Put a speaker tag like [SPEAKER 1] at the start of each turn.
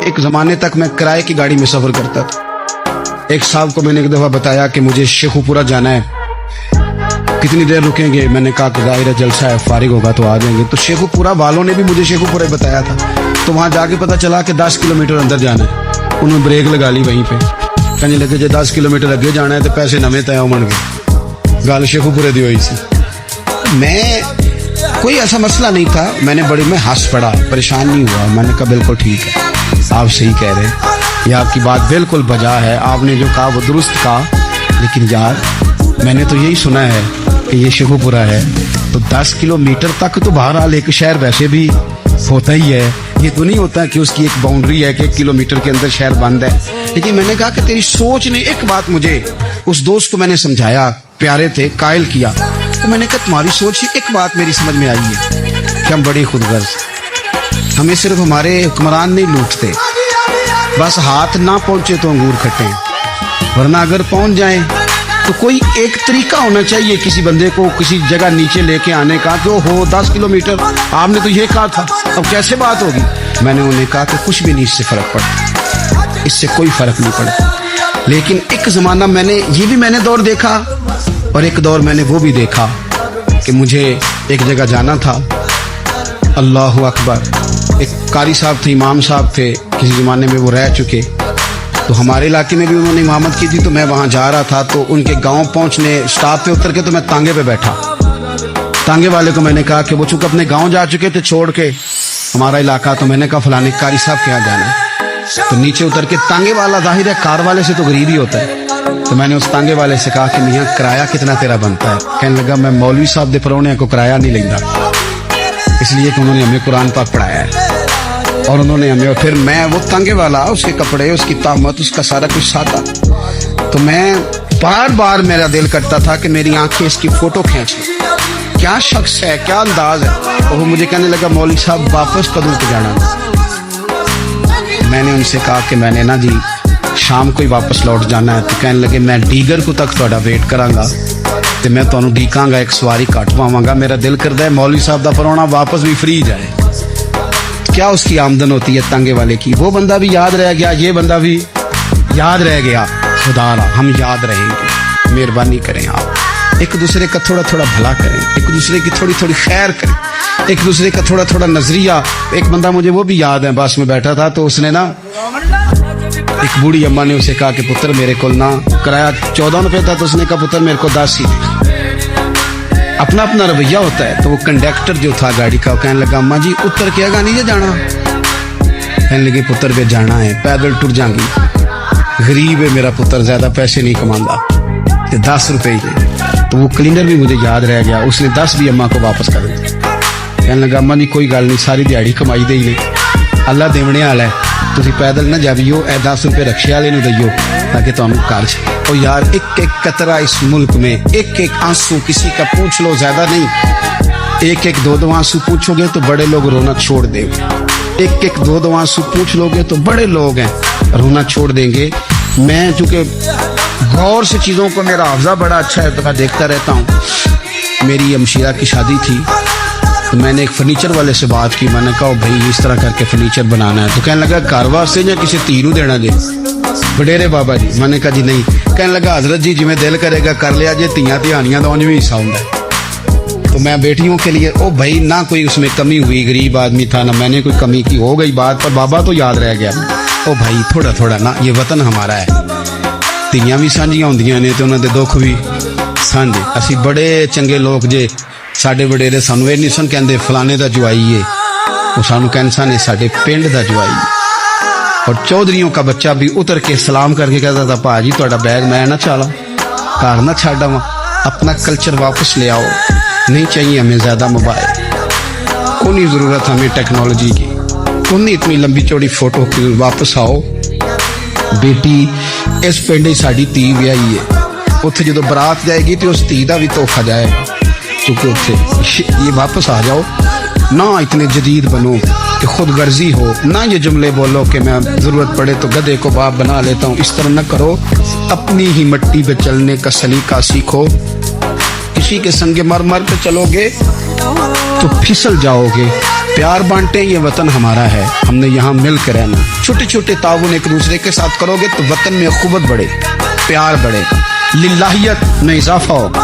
[SPEAKER 1] एक ज़माने तक मैं किराए की गाड़ी में सफ़र करता था। एक साहब को मैंने एक दफ़ा बताया कि मुझे शेखुपुरा जाना है, कितनी देर रुकेंगे? मैंने कहा कि ज़ाहिर है जलसा है, फारिग होगा तो आ जाएंगे। तो शेखुपुरा वालों ने भी मुझे शेखुपुरा बताया था, तो वहाँ जाके पता चला कि 10 किलोमीटर अंदर जाना है। उन्होंने ब्रेक लगा ली वहीं पे, कहने लगे जो 10 किलोमीटर अगे जाना है तो पैसे नवे तय होने गए। गल शेखुपुरे दी हुई सी। मैं कोई ऐसा मसला नहीं था, मैं हंस पड़ा, परेशान नहीं हुआ। मैंने कहा बिल्कुल ठीक है, आप सही कह रहे हैं, ये आपकी बात बिल्कुल बजा है, आपने जो कहा वो दुरुस्त कहा। लेकिन यार मैंने तो यही सुना है कि ये शेखुपुरा है, तो 10 किलोमीटर तक तो बहरहाल एक शहर वैसे भी होता ही है। ये तो नहीं होता कि उसकी एक बाउंड्री है कि 1 किलोमीटर के अंदर शहर बंद है। लेकिन मैंने कहा कि तेरी सोच ने एक बात, मुझे उस दोस्त को मैंने समझाया, प्यारे थे, कायल किया, तो मैंने कहा तुम्हारी सोच ही एक बात मेरी समझ में आई है कि हम बड़ी खुदगर्ज, हमें सिर्फ हमारे हुक्मरान नहीं लूटते, बस हाथ ना पहुंचे तो अंगूर खट्टे, वरना अगर पहुंच जाएं तो कोई एक तरीका होना चाहिए किसी बंदे को किसी जगह नीचे लेके आने का कि हो 10 किलोमीटर आपने तो ये कहा था, अब कैसे बात होगी? मैंने उन्हें कहा कि कुछ भी नहीं इससे फर्क पड़ता, इससे कोई फर्क नहीं पड़ता। लेकिन एक जमाना मैंने दौर देखा, और एक दौर मैंने वो भी देखा कि मुझे एक जगह जाना था। अल्लाह अकबर, एक कारी साहब थे, इमाम साहब थे, किसी ज़माने में वो रह चुके, तो हमारे इलाके में भी उन्होंने इमामत की थी। तो मैं वहाँ जा रहा था, तो उनके गांव पहुँचने स्टॉप पे उतर के तो मैं तांगे पे बैठा। तांगे वाले को मैंने कहा कि वो चूँकि अपने गाँव जा चुके थे छोड़ के हमारा इलाका, तो मैंने कहा फलाने कारी साहब के यहाँ जाना है। तो नीचे उतर के तांगे वाला, जाहिर है कार वाले से तो गरीब ही होता है, तो मैंने उस तांगे वाले से कहा कि मियाँ किराया कितना तेरा बनता है? कहने लगा मैं मौलवी साहब दे परौने को किराया नहीं लेंदा, इसलिए कि उन्होंने हमें कुरान पाक पढ़ाया है और उन्होंने हमें। और फिर मैं वो तांगे वाला, उसके कपड़े, उसकी तामत, उसका सारा कुछ साथा, तो मैं बार बार मेरा दिल करता था कि मेरी आंखें इसकी फोटो खींच लें, क्या शख्स है, क्या अंदाज है। और वो मुझे कहने लगा मौलवी साहब वापस कदम पे जाना। मैंने उनसे कहा कि मैंने ना जी शाम को ही वापस लौट जाना है। तो कहने लगे मैं डीगर को तक थोड़ा वेट करांगा ते मैं तुहानू डीकांगा, एक सवारी घट पावांगा। मेरा दिल करता है मौलवी साहब दा परौना वापस भी फ्री जाए। क्या उसकी आमदन होती है तांगे वाले की? वो बंदा भी याद रह गया, ये बंदा भी याद रह गया। खुदा हम याद रहेंगे, मेहरबानी करें आप एक दूसरे का थोड़ा थोड़ा भला करें, एक दूसरे की थोड़ी थोड़ी खैर करें, एक दूसरे का थोड़ा थोड़ा नजरिया। एक बंदा मुझे वो भी याद है, बस में बैठा था, तो उसने ना, एक बूढ़ी अम्मा ने उसे कहा कि पुत्र मेरे को ना किराया 14 रुपए था, तो उसने कहा पुत्र मेरे को 10 ही दे। अपना अपना रवैया होता है। तो वो कंडक्टर जो था गाड़ी का, कहने लगा अम्मा जी उतर के आगा नहीं जाना? कहने लगे पुत्र पे जाना है, पैदल टुर जाएंगी, गरीब है मेरा पुत्र, ज्यादा पैसे नहीं कमांदा, 10 रुपए ही दे। तो वो क्लीनर भी मुझे याद रह गया, उसने 10 भी अम्मा को वापस कर दिया। कहने लगा अम्मा जी कोई गल नहीं, सारी दिहाड़ी कमाई दे ही नहीं, अल्लाह देवने वाला है, तुसी पैदल ना जावियो, 10 रुपए रक्शे वाले नूं दईओ ताकि तुहानू घर। और यार एक एक कतरा इस मुल्क में, एक एक आंसू किसी का पूछ लो, ज्यादा नहीं, एक एक 2-2 आंसू पूछोगे तो बड़े लोग रोना छोड़ देंगे। एक एक 2-2 आंसू पूछ लोगे तो बड़े लोग हैं रोना छोड़ देंगे। मैं चूंकि गौर से चीज़ों को, मेरा हाफजा बड़ा अच्छा है तो मैं देखता रहता हूँ। मेरी अमशीरा की शादी थी, तो मैंने एक फर्नीचर वाले से बात की। मैंने कहा भाई इस तरह करके फर्नीचर बनाना है। तो कहने लगा घर वास्ते या किसी धी नूं देना जे? वडेरे बाबा जी। मैंने कहा जी नहीं। कहने लगा हजरत जी जिवें दिल करेगा कर लिया जे, धीयां धियानियां दा उंज भी हिस्सा हुंदा है। तो मैं बेटियों के लिए, ओ भाई ना कोई उसमें कमी हुई, गरीब आदमी था ना मैंने कोई कमी की, हो गई बात, पर बाबा तो याद रह गया। ओ भाई थोड़ा थोड़ा ना, ये वतन हमारा है, धीयां भी सांझियां हुंदियां ने ते उन्हां दे दुख भी सांझे। असीं बड़े चंगे लोग जे, साडे वडेरे सानू ये नहीं सन कहंदे फलाने दा जवाई है, वो सानू कहंदे सन साडे पिंड दा जवाई है। और चौधरियों का बच्चा भी उतर के सलाम करके कहता था भाजी तुहाडा बैग मैं ना चाला, घर ना छाड़ आवां, अपना कल्चर वापस ले आओ, नहीं चाहिए हमें ज्यादा मोबाइल, कोई जरूरत हमें टेक्नोलॉजी की, कोई इतनी लंबी चौड़ी फोटो की, वापस आओ। बेटी इस पिंड साडी धी विआही है, उत्थे जो बरात जाएगी तो उस धी का भी तोहफा जाएगा, क्योंकि उत्थे ये वापस आ जाओ ना, इतने जदीद बनो कि खुद गर्जी हो ना, ये जुमले बोलो कि मैं जरूरत पड़े तो गधे को बाप बना लेता हूँ, इस तरह न करो। अपनी ही मिट्टी पे चलने का सलीका सीखो, किसी के संगे मर मर के चलोगे तो फिसल जाओगे, प्यार बांटे, ये वतन हमारा है, हमने यहाँ मिल कर रहना। छोटे छोटे ताउन एक दूसरे के साथ करोगे तो वतन में अखुवत बढ़े, प्यार बढ़े, लिल्लाहियत में इजाफा होगा।